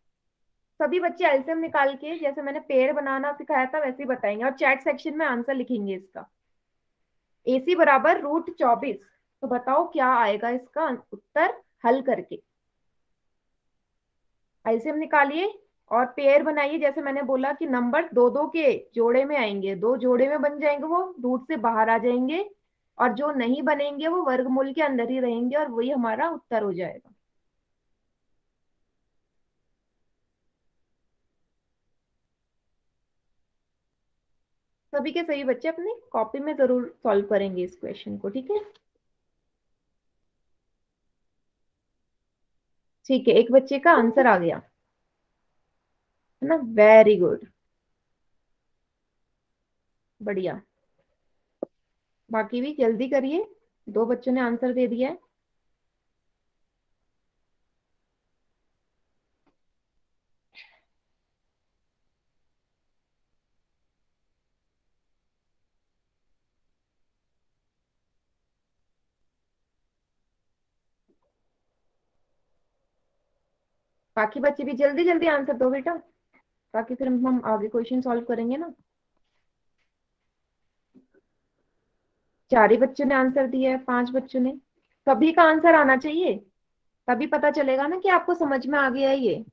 सभी बच्चे एलसीएम निकाल के, जैसे मैंने पेयर बनाना सिखाया था वैसे ही बताएंगे, और चैट सेक्शन में आंसर लिखेंगे इसका। AC बराबर √24, तो बताओ क्या आएगा इसका उत्तर हल करके। एलसीएम निकालिए और पेयर बनाइए। जैसे मैंने बोला कि नंबर दो दो के जोड़े में आएंगे, 2 जोड़े में बन जाएंगे, वो रूट से बाहर आ जाएंगे, और जो नहीं बनेंगे वो वर्गमूल के अंदर ही रहेंगे, और वही हमारा उत्तर हो जाएगा। सभी के सभी बच्चे अपनी कॉपी में जरूर सॉल्व करेंगे इस क्वेश्चन को, ठीक है। ठीक है, एक बच्चे का आंसर आ गया, है ना, वेरी गुड, बढ़िया। बाकी भी जल्दी करिए, 2 बच्चों ने आंसर दे दिया है। बाकी बच्चे भी जल्दी जल्दी आंसर दो बेटा, ताकि फिर हम आगे क्वेश्चन सॉल्व करेंगे ना। 4 ही बच्चों ने आंसर दिया है, 5 बच्चों ने। सभी का आंसर आना चाहिए, तभी पता चलेगा ना कि आपको समझ में आ गया है ये।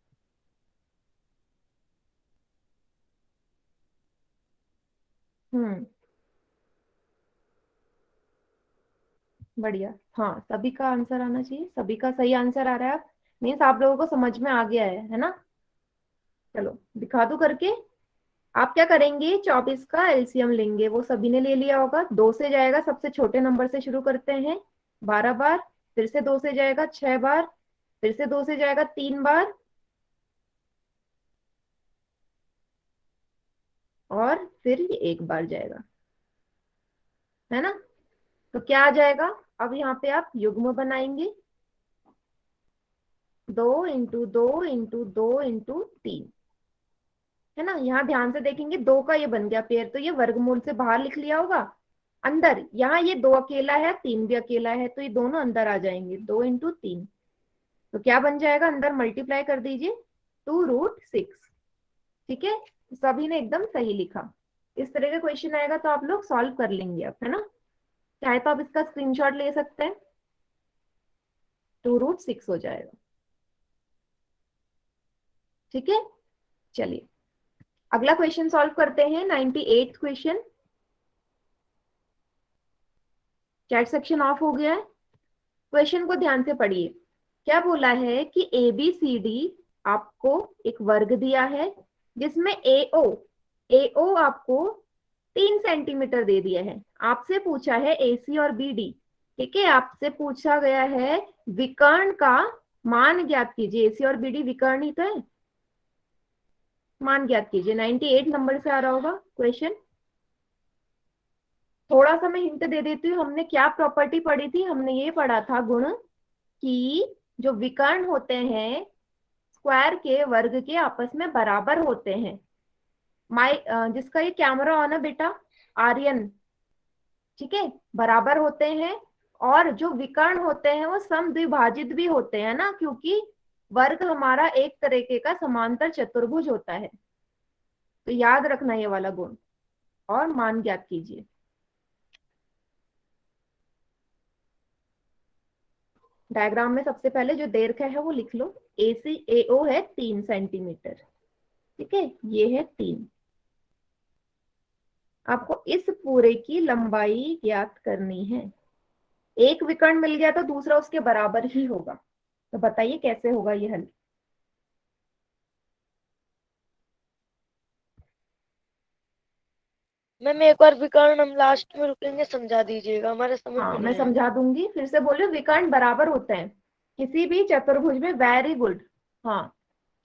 बढ़िया। हाँ, सभी का आंसर आना चाहिए, सभी का सही आंसर आ रहा है। मीन्स आप लोगों को समझ में आ गया है ना। चलो दिखा दो करके। आप क्या करेंगे, 24 का एलसीएम लेंगे, वो सभी ने ले लिया होगा। 2 से जाएगा, सबसे छोटे नंबर से शुरू करते हैं, 12 बार। फिर से 2 से जाएगा 6 बार। फिर से 2 से जाएगा 3 बार। और फिर ये 1 बार जाएगा, है ना। तो क्या आ जाएगा, अब यहाँ पे आप युग्म बनाएंगे, 2 × 2 × 2 × 3, है ना। यहाँ ध्यान से देखेंगे, 2 का ये बन गया पेयर, तो ये वर्गमूल से बाहर लिख लिया होगा। अंदर यहाँ ये 2 अकेला है, 3 भी अकेला है, तो ये दोनों अंदर आ जाएंगे, 2 × 3। तो क्या बन जाएगा, अंदर मल्टीप्लाई कर दीजिए, 2√6। ठीक है, सभी ने एकदम सही लिखा। इस तरह का क्वेश्चन आएगा तो आप लोग सॉल्व कर लेंगे अब, है ना। चाहे तो आप इसका स्क्रीनशॉट ले सकते हैं, 2√6 हो जाएगा। ठीक है, चलिए अगला क्वेश्चन सॉल्व करते हैं, 98 क्वेश्चन। चैट सेक्शन ऑफ हो गया है। क्वेश्चन को ध्यान से पढ़िए। क्या बोला है कि ABCD आपको एक वर्ग दिया है, जिसमें AO आपको 3 सेंटीमीटर दे दिया है। आपसे पूछा है AC और BD। ठीक है, आपसे पूछा गया है विकर्ण का मान ज्ञात कीजिए। AC और BD विकर्ण ही तो है, मान ज्ञात कीजिए। 98 नंबर से आ रहा होगा क्वेश्चन। थोड़ा सा मैं हिंट दे देती हूँ, हमने क्या प्रॉपर्टी पढ़ी थी, हमने ये पढ़ा था गुण कि जो विकर्ण होते हैं स्क्वायर के वर्ग के आपस में बराबर होते हैं। जिसका ये कैमरा ऑन है बेटा, आर्यन, ठीक है, बराबर होते हैं। और जो विकर्ण होते हैं वो समद्विभाजित भी होते हैं ना, क्योंकि वर्ग हमारा एक तरीके का समांतर चतुर्भुज होता है। तो याद रखना ये वाला गुण, और मान ज्ञात कीजिए। डायग्राम में सबसे पहले जो दीर्घ है वो लिख लो। AO है 3 सेंटीमीटर, ठीक है, ये है 3। आपको इस पूरे की लंबाई ज्ञात करनी है। एक विकर्ण मिल गया तो दूसरा उसके बराबर ही होगा। तो बताइए कैसे होगा ये हल। मैम एक बार विकर्ण हम लास्ट में रुकेंगे, समझा दीजिएगा, हमारे समझ हाँ में मैं नहीं आया। समझा दूंगी, फिर से बोलियो। विकर्ण बराबर होते हैं किसी भी चतुर्भुज में, वेरी गुड। हाँ,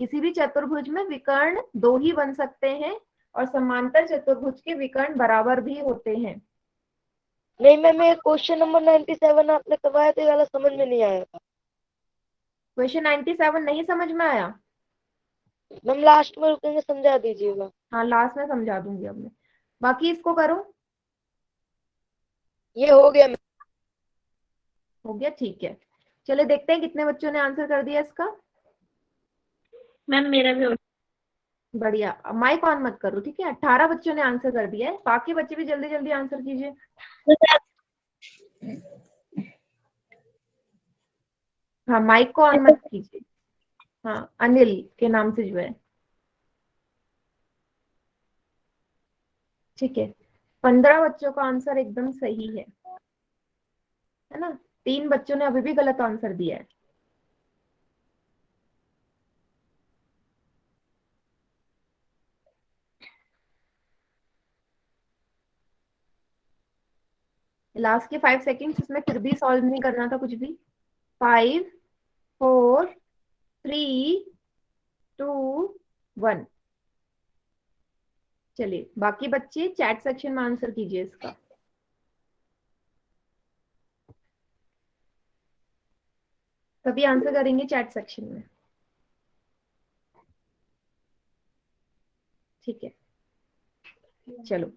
किसी भी चतुर्भुज में विकर्ण 2 ही बन सकते हैं, और समांतर चतुर्भुज के विकर्ण बराबर भी होते हैं। नहीं मैम, ये क्वेश्चन नंबर 97 आपने करवाया था, ये वाला समझ में नहीं आया। क्वेश्चन 97 नहीं समझ में आया? मैम लास्ट में रुकेंगे, समझा दीजिएगा। हाँ लास्ट में समझा दूंगी अब मैं। बाकी इसको करो। ये हो गया मैम। हो गया, ठीक है। चले देखते हैं कितने बच्चों ने आंसर कर दिया इसका। मैम मेरा भी बढ़िया, माइक ऑन मत करो, ठीक है। 18 बच्चों ने आंसर कर दिया है, बाकी बच्चे भी जल्दी जल्दी आंसर कीजिए। हाँ माइक को ऑन मत कीजिए। हाँ, अनिल के नाम से जो है, ठीक है। 15 बच्चों का आंसर एकदम सही है ना। 3 बच्चों ने अभी भी गलत आंसर दिया है। लास्ट के 5 सेकेंड्स, इसमें फिर भी सॉल्व नहीं करना था कुछ भी। 5 4 3 2 1। चलिए बाकी बच्चे चैट सेक्शन में आंसर कीजिए इसका। सभी आंसर करेंगे चैट सेक्शन में, ठीक है। चलो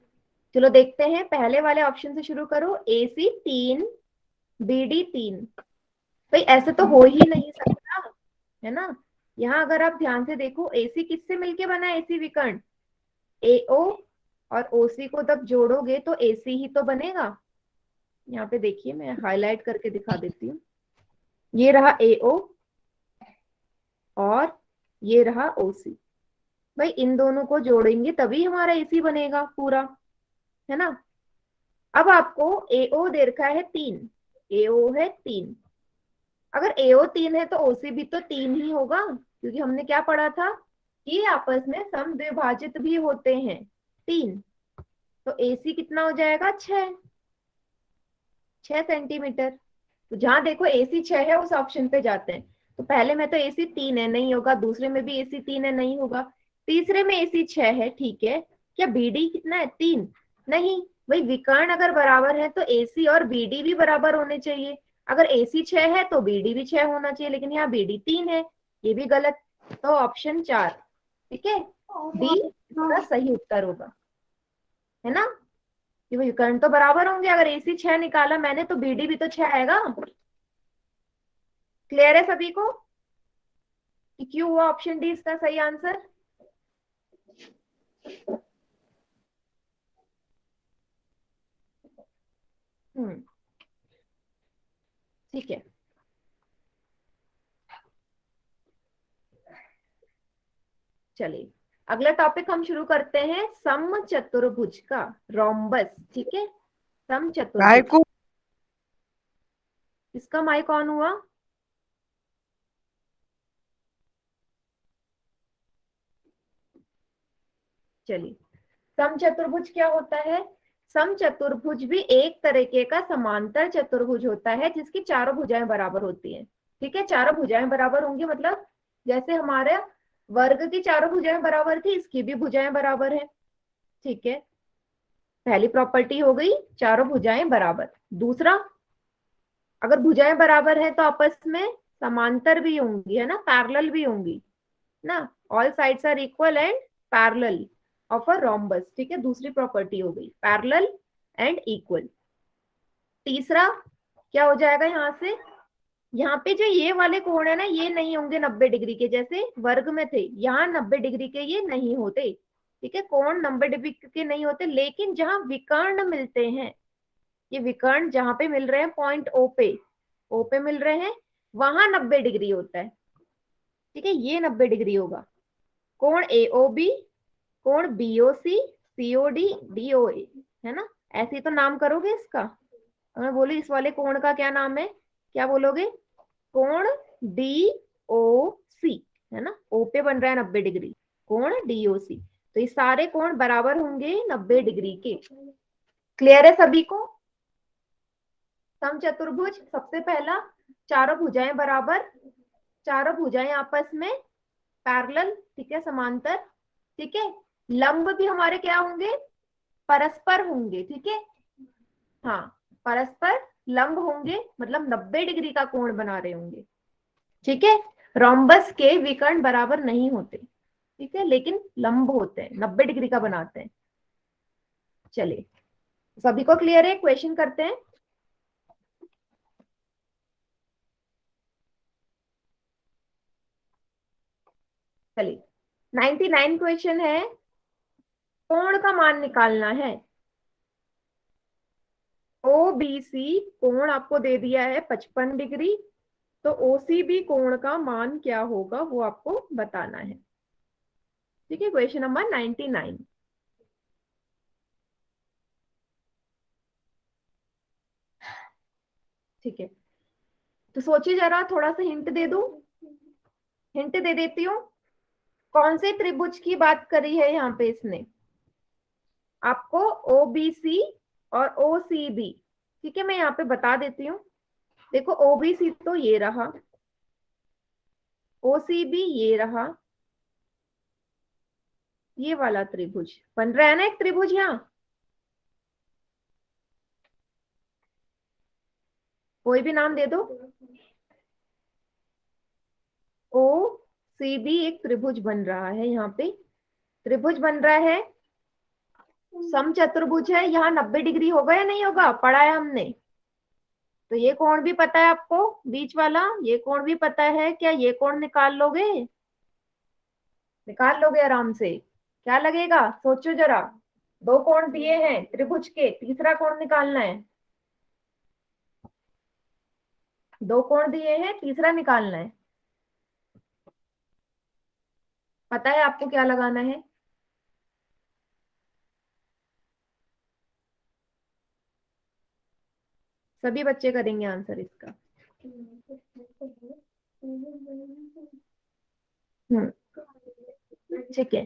चलो देखते हैं, पहले वाले ऑप्शन से शुरू करो। AC 3 BD 3। भाई ऐसे तो हो ही नहीं सकता, है ना। यहाँ अगर आप ध्यान से देखो, AC किससे मिलके बना है, AC विकर्ण AO और OC को जब जोड़ोगे तो AC ही तो बनेगा। यहाँ पे देखिए, मैं हाईलाइट करके दिखा देती हूँ। ये रहा AO और ये रहा OC। भाई इन दोनों को जोड़ेंगे तभी हमारा AC बनेगा पूरा, है ना। अब आपको AO दे रखा है 3, AO है 3। अगर AO 3 है तो OC भी तो 3 ही होगा, क्योंकि हमने क्या पढ़ा था कि आपस में समद्विभाजित भी होते हैं 3। तो AC कितना हो जाएगा 6 सेंटीमीटर। तो जहां देखो AC 6 है उस ऑप्शन पे जाते हैं। तो पहले में तो AC 3 है, नहीं होगा। दूसरे में भी AC 3 है, नहीं होगा। तीसरे में AC 6 है, ठीक है। क्या BD कितना है 3? नहीं। भाई विकर्ण अगर बराबर है तो AC और BD भी बराबर होने चाहिए। अगर AC 6 है तो BD भी 6 होना चाहिए, लेकिन यहाँ BD 3 है, ये भी गलत। तो ऑप्शन 4, ठीक है, D इसका सही उत्तर होगा, है ना। कि भाई विकर्ण तो बराबर होंगे। अगर AC 6 निकाला मैंने तो BD भी तो 6 आएगा। क्लियर है सभी को कि क्यों हुआ ऑप्शन डी इसका सही आंसर? ठीक है, चलिए अगला टॉपिक हम शुरू करते हैं, समचतुर्भुज का, रोम्बस। ठीक है, समचतुर्भुज। इसका माइक ऑन हुआ? चलिए, समचतुर्भुज क्या होता है? समचतुर्भुज भी एक तरीके का समांतर चतुर्भुज होता है जिसकी चारों भुजाएं बराबर होती हैं। ठीक है, चारों भुजाएं बराबर होंगी, मतलब जैसे हमारे वर्ग की चारों भुजाएं बराबर थी, इसकी भी भुजाएं बराबर है। ठीक है, पहली प्रॉपर्टी हो गई चारों भुजाएं बराबर। दूसरा, अगर भुजाएं बराबर है तो आपस में समांतर भी होंगी, है ना, पैरेलल भी होंगी ना। All sides are equal and parallel of a rhombus. ठीक है, दूसरी प्रॉपर्टी हो गई पैरेलल एंड इक्वल। तीसरा क्या हो जाएगा यहाँ से? यहाँ पे जो ये वाले कोण है ना, ये नहीं होंगे 90 डिग्री के, जैसे वर्ग में थे, यहाँ 90 डिग्री के ये नहीं होते। ठीक है, कोण 90 डिग्री के नहीं होते, लेकिन जहां विकर्ण मिलते हैं, ये विकर्ण जहां पे मिल रहे हैं, पॉइंट ओ पे मिल रहे हैं, वहां 90 डिग्री होता है। ठीक है, ये 90 डिग्री होगा। कोण AOB, कोण BOC, COD, DOA, है ना। ऐसे ही तो नाम करोगे इसका। मैं बोली इस वाले कोण का क्या नाम है, क्या बोलोगे? कोण DOC, है ना। ओ पे बन रहा है 90 डिग्री, कोण DOC। तो ये सारे कोण बराबर होंगे 90 डिग्री के। क्लियर है सभी को? समचतुर्भुज सबसे पहला, चारों भुजाएं बराबर, चारों भुजाएं आपस में पैरेलल, ठीक है, समांतर। ठीक है, लंब भी हमारे क्या होंगे? परस्पर होंगे। ठीक है, हाँ, परस्पर लंब होंगे, मतलब 90 डिग्री का कोण बना रहे होंगे। ठीक है, रोम्बस के विकर्ण बराबर नहीं होते, ठीक है, लेकिन लंब होते हैं, 90 डिग्री का बनाते हैं। चलिए, सभी को क्लियर है? क्वेश्चन करते हैं। चलिए, 99 क्वेश्चन है, कोण का मान निकालना है। OBC कोण आपको दे दिया है 55 डिग्री, तो OCB कोण का मान क्या होगा वो आपको बताना है। ठीक है, क्वेश्चन नंबर 99। ठीक है, तो सोचिए जरा, थोड़ा सा हिंट दे दूं, हिंट दे देती हूँ। कौन से त्रिभुज की बात करी है यहाँ पे इसने? आपको OBC और OCB, ठीक है, मैं यहाँ पे बता देती हूँ। देखो, OBC तो ये रहा, OCB ये रहा, ये वाला त्रिभुज बन रहा है ना एक त्रिभुज यहाँ। कोई भी नाम दे दो। OCB एक त्रिभुज बन रहा है, यहाँ पे त्रिभुज बन रहा है, समचतुर्भुज है। यहाँ 90 डिग्री होगा या नहीं होगा, पढ़ा है हमने। तो ये कोण भी पता है आपको, बीच वाला ये कोण भी पता है। क्या ये कोण निकाल लोगे? निकाल लोगे आराम से? क्या लगेगा, सोचो जरा। दो कोण दिए हैं त्रिभुज के, तीसरा कोण निकालना है। दो कोण दिए हैं, तीसरा निकालना है। पता है आपको क्या लगाना है? सभी बच्चे करेंगे आंसर इसका। ठीक है,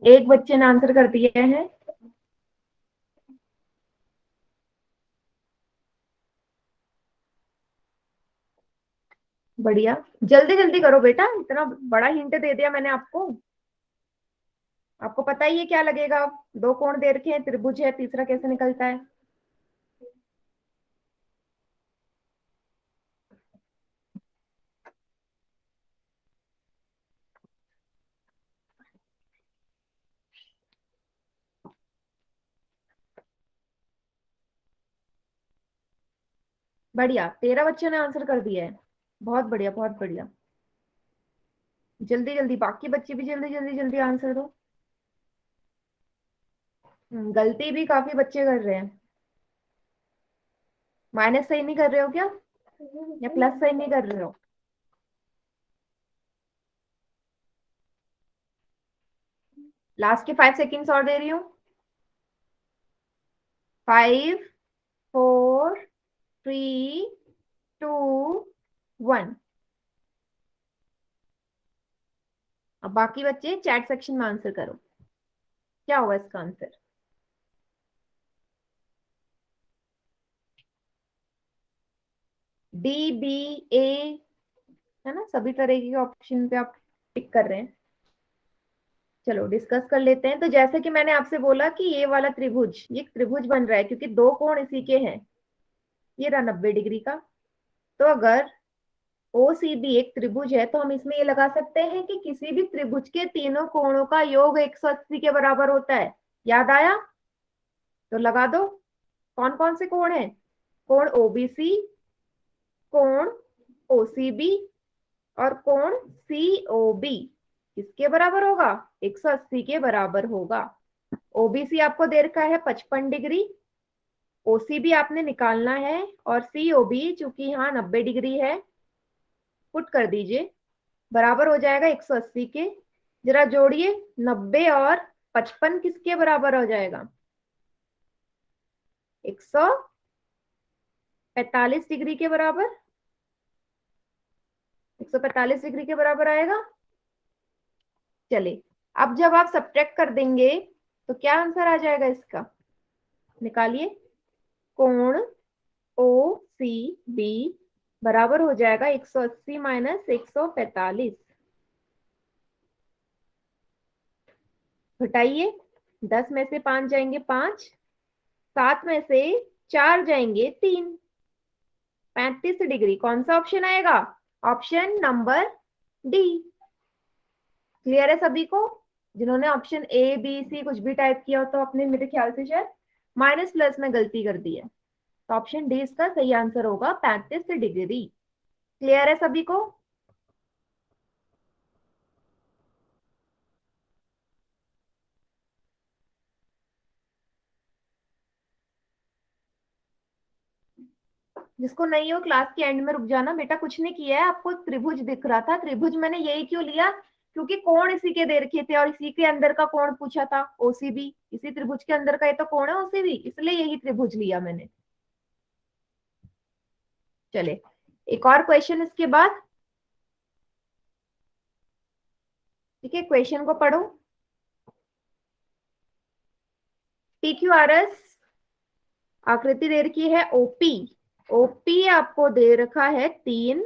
एक बच्चे ने आंसर कर दिया है। बढ़िया, जल्दी जल्दी करो बेटा, इतना बड़ा हिंट दे दिया मैंने आपको। आपको पता ही है क्या लगेगा। दो कोण दे रखे हैं, त्रिभुज है, तीसरा कैसे निकलता है? बढ़िया, 13 बच्चों ने आंसर कर दिया है। बहुत बढ़िया, बहुत बढ़िया। जल्दी जल्दी, बाकी बच्चे भी जल्दी जल्दी जल्दी आंसर दो। गलती भी काफी बच्चे कर रहे हैं। माइनस सही नहीं कर रहे हो क्या, या प्लस सही नहीं कर रहे हो? लास्ट के 5 सेकेंड्स और दे रही हूँ। 5, 4, 3, 2, 1। अब बाकी बच्चे चैट सेक्शन में आंसर करो, क्या होगा इसका आंसर? डी, बी, ए, है ना, सभी तरह के ऑप्शन पे आप टिक कर रहे हैं। चलो डिस्कस कर लेते हैं। तो जैसे कि मैंने आपसे बोला कि ये वाला त्रिभुज, ये त्रिभुज बन रहा है क्योंकि दो कोण इसी के हैं। ये रहा 90 डिग्री का। तो अगर OCB एक त्रिभुज है तो हम इसमें ये लगा सकते हैं कि किसी भी त्रिभुज के तीनों कोणों का योग 180 के बराबर होता है। याद आया? तो लगा दो। कौन कौन से कोण है? कोण OBC, कोण OCB और कोण COB किसके बराबर होगा? 180 के बराबर होगा। OBC आपको दे रखा है 55 डिग्री, OCB आपने निकालना है, और COB चूंकि यहाँ 90 डिग्री है, पुट कर दीजिए, बराबर हो जाएगा 180 के। जरा जोड़िए, 90 और 55 किसके बराबर हो जाएगा? 145 डिग्री के बराबर। 145 डिग्री के बराबर आएगा। चलिए, अब जब आप सब्ट्रैक्ट कर देंगे तो क्या आंसर आ जाएगा इसका? निकालिए। कोण OCB बराबर हो जाएगा 180 माइनस 145। घटाइए, 10 में से 5 जाएंगे 5, 7 में से 4 जाएंगे 3, 35 डिग्री। कौन सा ऑप्शन आएगा? Option number D. क्लियर है सभी को? जिन्होंने ऑप्शन A, B, C कुछ भी टाइप किया हो तो अपने, मेरे ख्याल से शायद माइनस प्लस में गलती कर दी है। तो ऑप्शन डी इसका सही आंसर होगा, 35 डिग्री। क्लियर है सभी को? जिसको नहीं हो क्लास के एंड में रुक जाना बेटा। कुछ नहीं किया है, आपको त्रिभुज दिख रहा था। त्रिभुज मैंने यही क्यों लिया? क्योंकि कोण इसी के दे रखे थे और इसी के अंदर का कोण पूछा था, OCB। इसी त्रिभुज के अंदर का ये तो कोण है OCB, इसलिए यही त्रिभुज लिया मैंने। चले, एक और क्वेश्चन इसके बाद। ठीक है, क्वेश्चन को पढ़ो। PQRS आकृति दे रखी है OP आपको दे रखा है 3।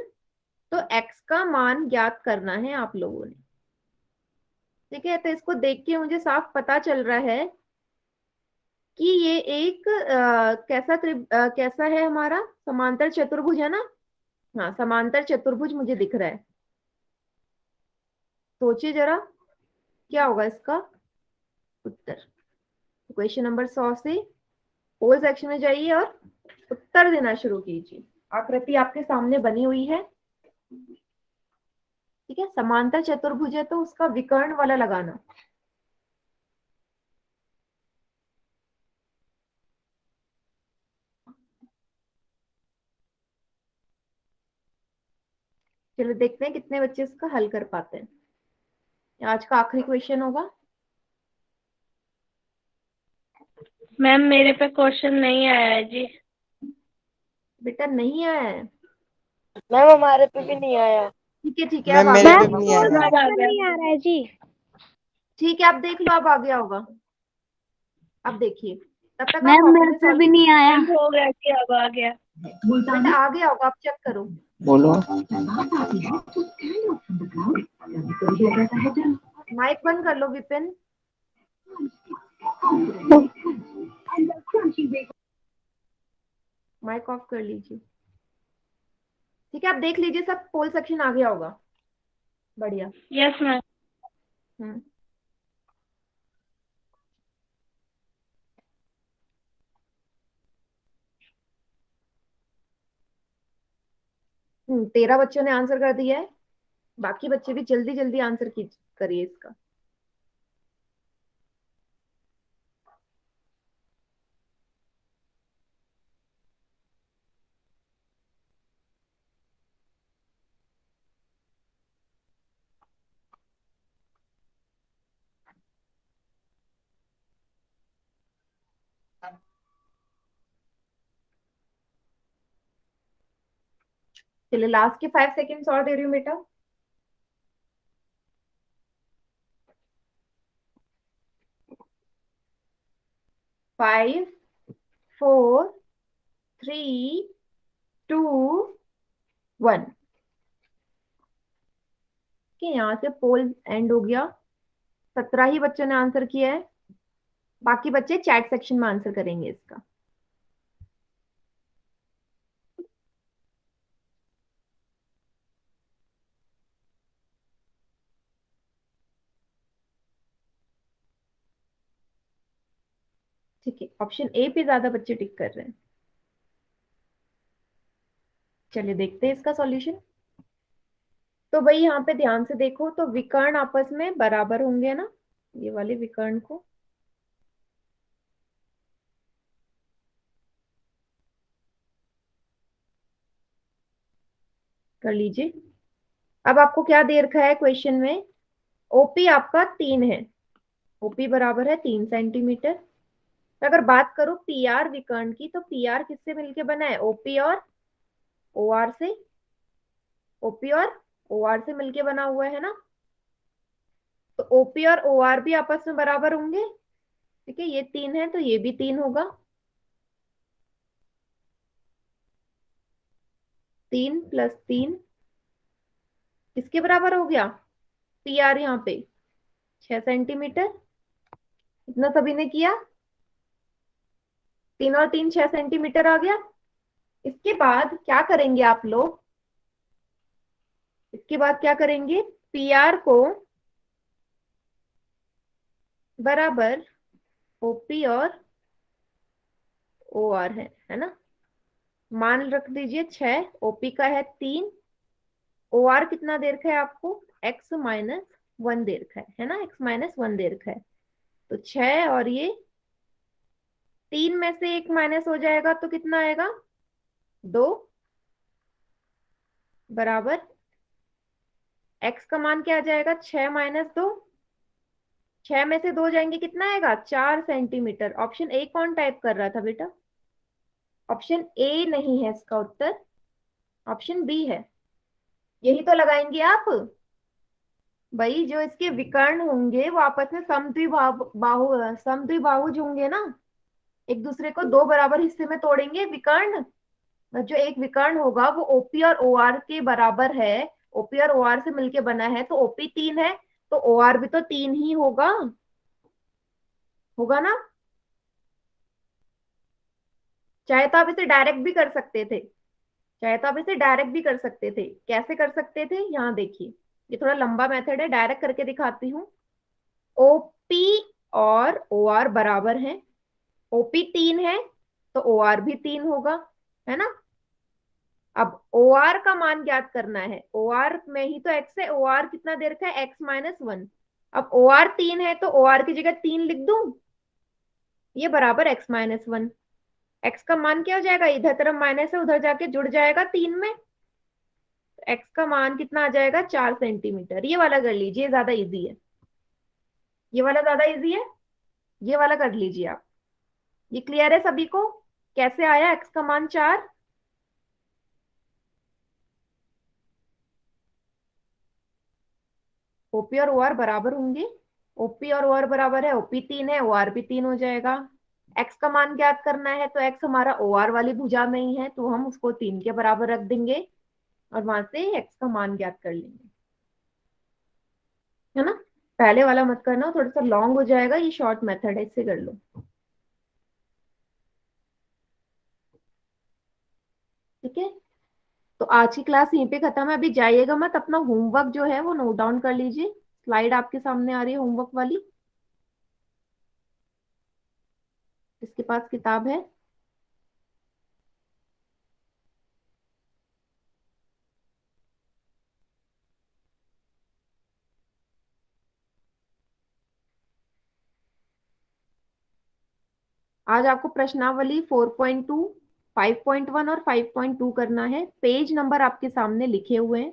तो x का मान ज्ञात करना है आप लोगों ने। ठीक है, तो इसको देख के मुझे साफ पता चल रहा है कि ये एक कैसा है हमारा समांतर चतुर्भुज, है ना? हाँ, समांतर चतुर्भुज मुझे दिख रहा है। सोचिए जरा, क्या होगा इसका उत्तर? क्वेश्चन नंबर 100 से होल सेक्शन में जाइए और उत्तर देना शुरू कीजिए। आकृति आपके सामने बनी हुई है। ठीक है, समांतर चतुर्भुज है तो उसका विकर्ण वाला लगाना। चलो देखते हैं कितने बच्चे इसका हल कर पाते हैं। आज का आखिरी क्वेश्चन होगा। मैम मेरे पे क्वेश्चन नहीं आया है जी। बेटा नहीं आया है। मैम हमारे पे भी नहीं आया। ठीक है मैम अब आ मेरे गया पे होगा। भी नहीं आ रहा। नहीं आ रहा है जी। ठीक है, अब देख लो, अब आ गया होगा। अब देखिए, तब तक आप मैम कॉपी मेरे में पे सॉल्व। भी नहीं आया। हो गया कि अब आ गया। बेटा आ गया होगा, आप चेक करो। बोलो। माइक बंद कर लो विपिन। माइक ऑफ कर लीजिए। ठीक है, आप देख लीजिए, सब पोल सेक्शन आ गया होगा। बढ़िया। Yes ma'am. हम्म 13 बच्चों ने आंसर कर दिया है। बाकी बच्चे भी जल्दी जल्दी आंसर करिए इसका। चलिए, लास्ट के 5 सेकेंड्स और दे रही हूँ बेटा। 5 4 3 2 1। कि यहाँ से पोल एंड हो गया। 17 ही बच्चों ने आंसर किया है। बाकी बच्चे चैट सेक्शन में आंसर करेंगे इसका। ठीक है, ऑप्शन ए पे ज्यादा बच्चे टिक कर रहे हैं। चलिए देखते हैं इसका सॉल्यूशन। तो भाई यहाँ पे ध्यान से देखो, तो विकर्ण आपस में बराबर होंगे ना, ये वाले विकर्ण को। कर लीजिए। अब आपको क्या दे रखा है क्वेश्चन में? ओपी आपका 3 है। ओपी बराबर है 3 सेंटीमीटर। तो अगर बात करो पीआर विकर्ण की, तो पीआर किससे मिलके बना है? ओपी और ओआर से। ओपी और ओआर से मिलके बना हुआ है ना। तो ओपी और ओआर भी आपस में बराबर होंगे। ठीक है, ये 3 है तो ये भी 3 होगा। 3 + 3 किसके बराबर हो गया? पीआर यहाँ पे 6 सेंटीमीटर। इतना सभी ने किया। 3 और 3 6 सेंटीमीटर आ गया। इसके बाद क्या करेंगे आप लोग? इसके बाद क्या करेंगे? पीआर को बराबर ओपी और ओआर है ना। मान रख दीजिए 6, ओपी का है 3, ओआर कितना दे रखा है आपको? x-1 दे रखा है ना, x-1 दे रखा है। तो 6 और ये 3 में से 1 माइनस हो जाएगा तो कितना आएगा? 2 बराबर x का मान क्या आ जाएगा? 6 - 2। 6 में से 2 जाएंगे, कितना आएगा? 4 सेंटीमीटर। ऑप्शन ए कौन टाइप कर रहा था बेटा? ऑप्शन ए नहीं है इसका उत्तर, ऑप्शन बी है। यही तो लगाएंगे आप भाई। जो इसके विकर्ण होंगे वो आपस में समद्विबाहुज होंगे ना। एक दूसरे को 2 बराबर हिस्से में तोड़ेंगे विकर्ण। जो एक विकर्ण होगा वो ओपी और ओआर के बराबर है। ओपी और ओआर से मिलके बना है, तो ओपी 3 है तो ओआर भी तो 3 ही होगा। होगा ना। चाहे तो आप इसे डायरेक्ट भी कर सकते थे। चाहे तो आप इसे डायरेक्ट भी कर सकते थे। कैसे कर सकते थे? यहाँ देखिए, ये थोड़ा लंबा मेथड है, डायरेक्ट करके दिखाती हूँ। ओपी और ओआर बराबर है। ओपी 3 है तो ओआर भी 3 होगा, है ना। अब ओआर का मान ज्ञात करना है। ओआर में ही तो एक्स है। ओआर कितना दे रखा है? x-1। अब ओआर 3 है तो ओआर की जगह 3 लिख दूं, ये बराबर x-1। एक्स का मान क्या हो जाएगा? इधर तरफ माइनस है, उधर जाके जुड़ जाएगा 3 में। एक्स का मान कितना आ जाएगा? 4 सेंटीमीटर। ये वाला कर लीजिए, ये ज्यादा इजी है। ये वाला ज्यादा इजी है, ये वाला कर लीजिए आप। ये क्लियर है सभी को? कैसे आया एक्स का मान 4? ओपी और ओआर बराबर होंगे, ओपी और ओआर बराबर है, ओपी 3 है, ओआर भी 3 हो जाएगा। एक्स का मान ज्ञात करना है तो एक्स हमारा ओआर वाली भुजा में ही है, तो हम उसको 3 के बराबर रख देंगे और वहां से एक्स का मान ज्ञात कर लेंगे, है ना। पहले वाला मत करना, थोड़ा सा लॉन्ग हो जाएगा, ये शॉर्ट मेथड है, इससे कर लो। ठीक है, तो आज की क्लास यहीं पे खत्म है। अभी जाइएगा मत, अपना होमवर्क जो है वो नोट डाउन कर लीजिए। स्लाइड आपके सामने आ रही है होमवर्क वाली, जिसके पास किताब है। आज आपको प्रश्नावली 4.2, 5.1 और 5.2 करना है। पेज नंबर आपके सामने लिखे हुए हैं,